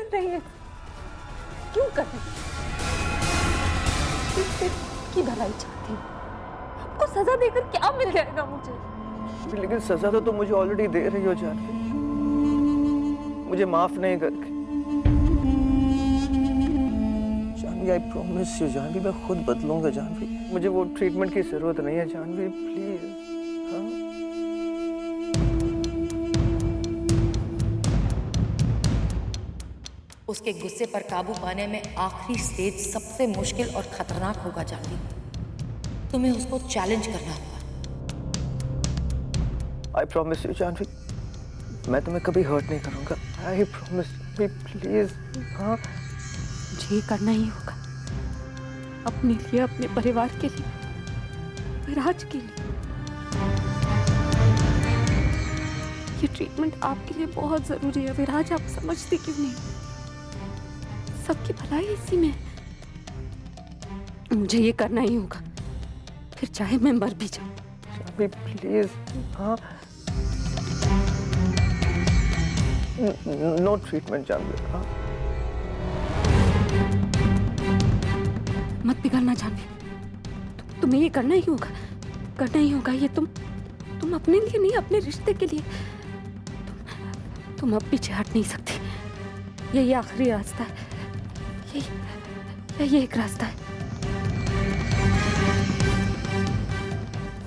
कर रही है? क्यों कर रही है? की भलाई चाहती हूँ। आपको सजा देकर क्या मिल जाएगा मुझे? लेकिन सजा तो तुम मुझे ऑलरेडी दे रही हो जानवी, मुझे माफ नहीं करके। Janvi I promise you Janvi, मैं खुद बदलूंगा जानवी। मुझे वो ट्रीटमेंट की जरूरत नहीं है जानवी, प्लीज। हाँ उसके गुस्से पर काबू पाने में आखिरी स्टेज सबसे मुश्किल और खतरनाक होगा जानवी। तुम्हें उसको चैलेंज करना होगा। आई प्रॉमिस यू जानवी, मैं तुम्हें कभी हर्ट नहीं करूंगा। I promise please. हाँ मुझे ये करना ही होगा, अपने लिए, अपने परिवार के लिए, विराज के लिए। ये ट्रीटमेंट आपके लिए बहुत जरूरी है विराज, आप समझती क्यों नहीं? सबकी भलाई इसी में है। मुझे ये करना ही होगा, फिर चाहे मैं मर भी जाऊं। जानवी प्लीज। हाँ नो ट्रीटमेंट जानवी। हाँ मत बिगड़ना जानवी, तुम्हें ये करना ही होगा, करना ही होगा। ये तुम अपने लिए नहीं, अपने रिश्ते के लिए। तुम अब पीछे हट नहीं सकती। यही आखिरी रास्ता है, यही एक रास्ता है।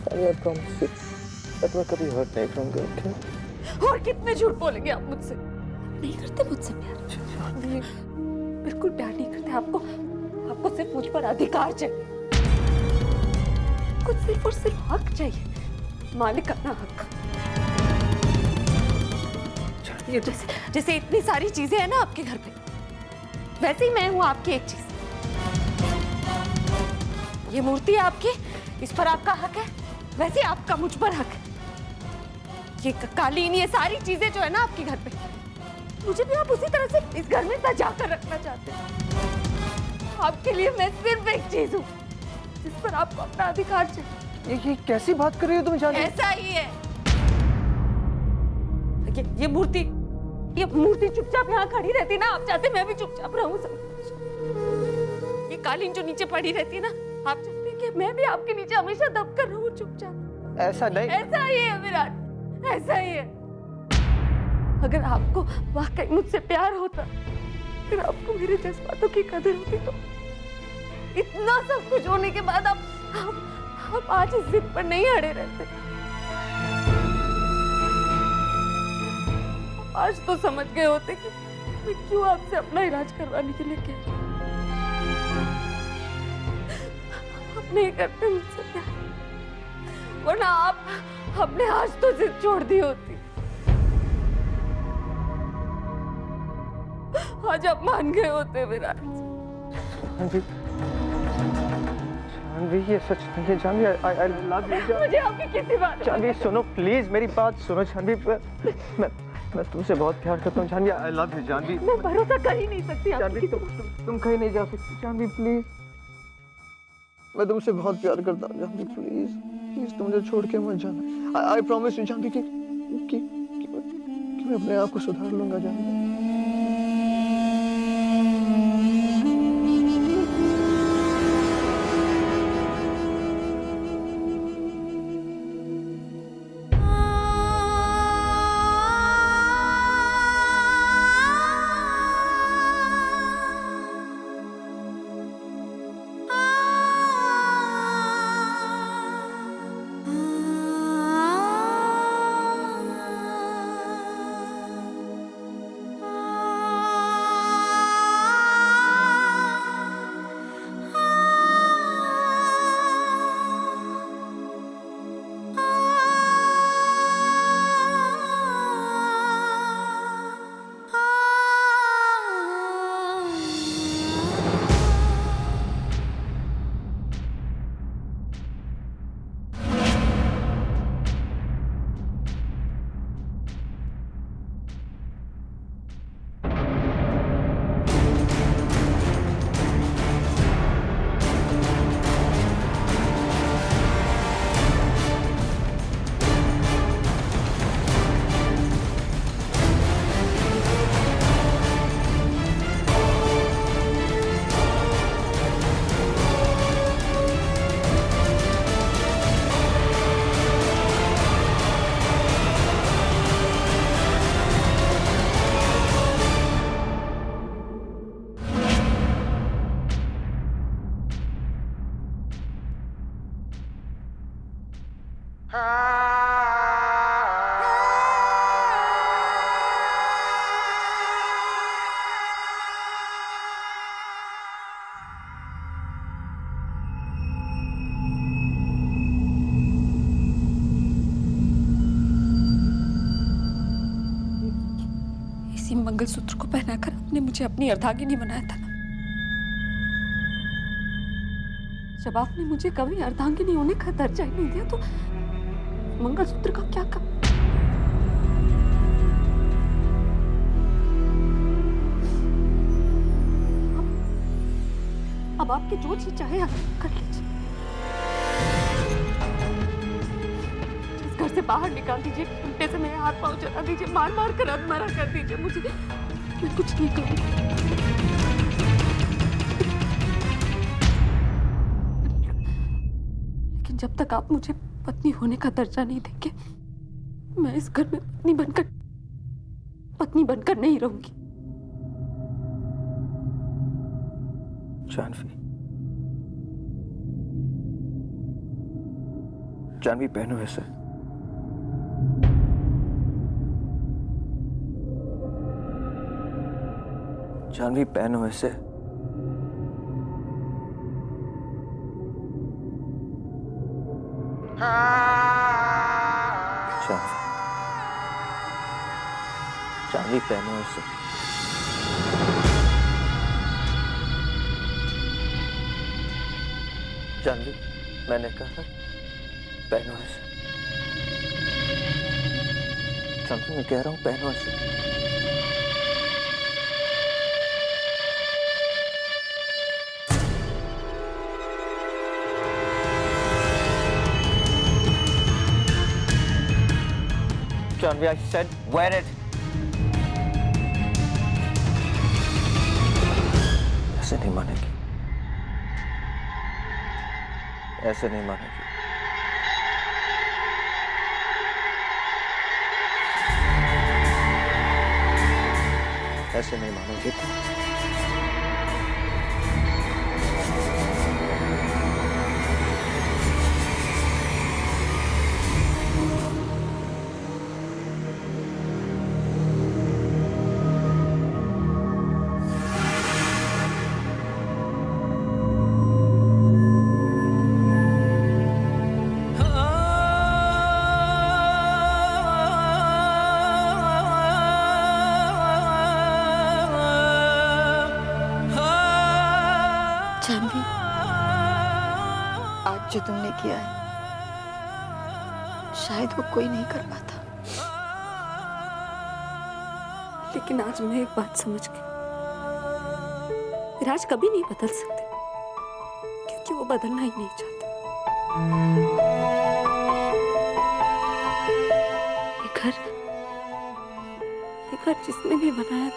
I promise you, मैं कभी हर्ट नहीं करूंगा, ओके? और कितने झूठ बोलेंगे आप मुझसे? नहीं करते मुझसे प्यार? नहीं, बिल्कुल प्यार नहीं करते। आपको सिर्फ मुझ पर अधिकार चाहिए, कुछ सिर्फ और सिर्फ हक चाहिए, मालिकाना हक। जैसे इतनी सारी चीजें हैं ना आपके घर पे, वैसे ही मैं हूं आपकी एक चीज। ये मूर्ति है आपकी, इस पर आपका हक है, वैसे आपका मुझ पर हक है। ये कालीन, ये सारी चीजें जो है ना आपके घर पे, मुझे भी आप उसी तरह से इस घर में सजा कर रखना चाहते हैं। आपके लिए मैं सिर्फ एक चीज हूँ जिस पर आपको अपना अधिकार चाहिए। ये कैसी बात कर रही हो तुम जानवी? ऐसा ही है। ये मूर्ति चुपचाप यहाँ खड़ी रहती ना, आप चाहते मैं भी चुपचाप रहूं सब। ये कालीन जो नीचे पड़ी रहती है ना, आप चाहते कि मैं भी आपके नीचे हमेशा दब कर रहूं चुपचाप। ऐसा नहीं। ऐसा ही है विराट, ऐसा ही है। अगर आपको वाकई मुझसे प्यार होता, अगर आपको मेरे जज्बातों की कदर होती, तो इतना सब कुछ होने के बाद आप आज इस जिद पर नहीं अड़े रहते। आज तो समझ गए होते कि मैं क्यों आपसे अपना इलाज करवाने के लिए कह रही हूं। आप नहीं करते मुझसे प्यार, वरना आपने आज तो जिद छोड़ दी होती। आज आप मान गए होते विराट। जानवी ये सच नहीं है जानवी। I love you. मुझे आपकी किसी बात। जानवी सुनो प्लीज, मेरी बात सुनो जानवी। मैं तुमसे बहुत प्यार करता हूँ Janvi. I love you Janvi. मैं भरोसा कर ही नहीं सकती जानवी, तुम कहीं नहीं जा सकती जानवी, प्लीज। मैं तुमसे बहुत प्यार करता हूँ जानवी, प्लीज प्लीज तुम मुझे छोड़ के मत जाना। आई प्रॉमिस यू जानवी कि मैं अपने आप को सुधार लूंगा जानवी। इसी मंगलसूत्र को पहनाकर आपने मुझे अपनी अर्धांगिनी बनाया था ना। जब आपने मुझे कभी अर्धांगिनी होने का दर्जा ही नहीं दिया तो मंगलसूत्र का क्या काम? अब आपकी जो चीज चाहे आप कर लीजिए। इस घर से बाहर निकाल दीजिए, उल्टे से मेरे हाथ पांव चला दीजिए, मार मार कर अधमरा कर दीजिए मुझे, मैं कुछ नहीं करूंगी। लेकिन जब तक आप मुझे पत्नी होने का दर्जा नहीं देंगे, मैं इस घर में पत्नी बनकर नहीं रहूंगी। जानवी, जानवी पहनो ऐसे। जानवी पहनो ऐसे। जानवी पहनो ऐसे। जानवी, मैंने कहा पहनो ऐसे। जानवी, मैं कह रहा हूं पहनो ऐसे। Janvi, I said wear it. ऐसे नहीं मानेगी, ऐसे नहीं मानेगी। ऐसे नहीं मानोगी तुम। जानवी, आज जो तुमने किया है शायद वो कोई नहीं कर पाता, लेकिन आज मैं एक बात समझ गई। राज कभी नहीं बदल सकते क्योंकि वो बदलना ही नहीं चाहते। ये घर जिसने भी बनाया,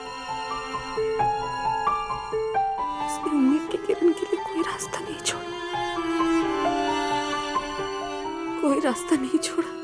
उम्मीद की किरण के लिए कोई रास्ता नहीं छोड़ा, कोई रास्ता नहीं छोड़ा।